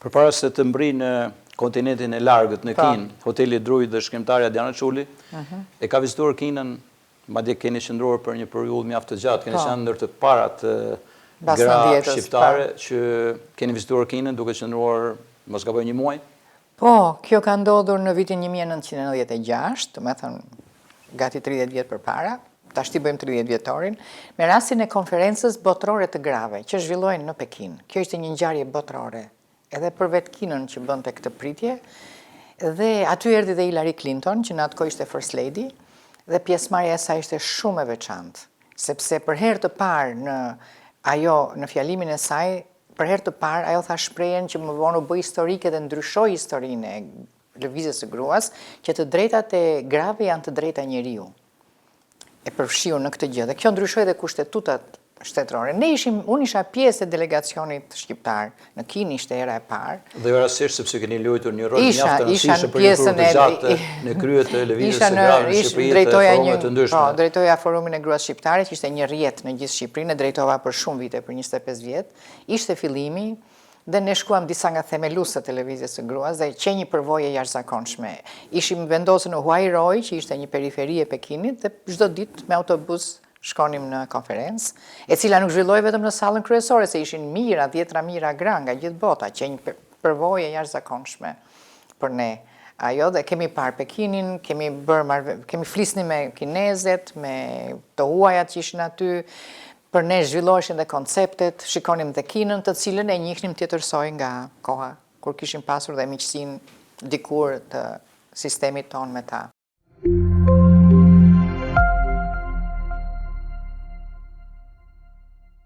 Përpara se të mbri në kontinentin e largët në Kinë, hoteli Druid dhe shkrimtarja Diana Çuli, e ka vizituar Kinën, madje keni qëndruar për një periudhë mjaft të gjatë, keni qenë ndër të parat gra shqiptare që keni vizituar Kinën duke qëndruar, mos gaboj, një muaj? Po, kjo ka ndodhur në vitin 1996, me thënë gati 30 vjetë për para, ta shti bëjmë 30 vjetorin, me rastin e konferencës botërore të grave, që zhvillojnë në Pekin. Kjo ishte një ngjarje botërore, edhe për vetë Kinën që bënte këtë pritje, dhe aty erdhi dhe Hillary Clinton, që në atë kohë ishte First Lady, dhe pjesëmarrja e saj ishte shumë e veçantë, sepse për herë të parë në fjalimin e saj, për herë të parë ajo tha shprehjen që më vonë u bë historike dhe ndryshoi historinë e lëvizjes së gruas, që të drejtat e grave janë të drejta njeriu. E përfshiu në këtë gjë, dhe kjo ndryshoi edhe kushtetutat shtetërore. Unë isha pjesë e delegacionit shqiptar, në Kinë ishte era e parë. Dhe jo rastësisht sepse keni luajtur një rol mjaft të rëndësishëm për një periudhë të gjatë në krye të lëvizjes së grave në Shqipëri të forumeve të ndryshme. Po, drejtoja forumin e gruas shqiptare, që ishte një rrjet në gjithë Shqipërinë, e drejtova për shumë vite, për 25 vjet. Ishte fillimi dhe ne shkuam disa nga themeluesët e lëvizjes së gruas dhe që një përvojë jashtëzakonshme. Ishim vendosur në Huairoi, që ishte një periferi e Pekinit, dhe çdo ditë me autobus shkonim në konferencë, e cila nuk zhvilloi vetëm në sallën kryesore, se ishin mira, 10 mijëra gra nga gjithë bota, që një përvojë jashtëzakonshme për ne. Ajo, dhe kemi parë Pekinin, kemi flisni me kinezet, me të huajat që ishin aty, për ne zhvilloheshin dhe konceptet, shikonim dhe Kinën, të cilën e njihnim tjetërsoj nga koha, kur kishim pasur dhe miqësinë dikur të sistemit ton me ta.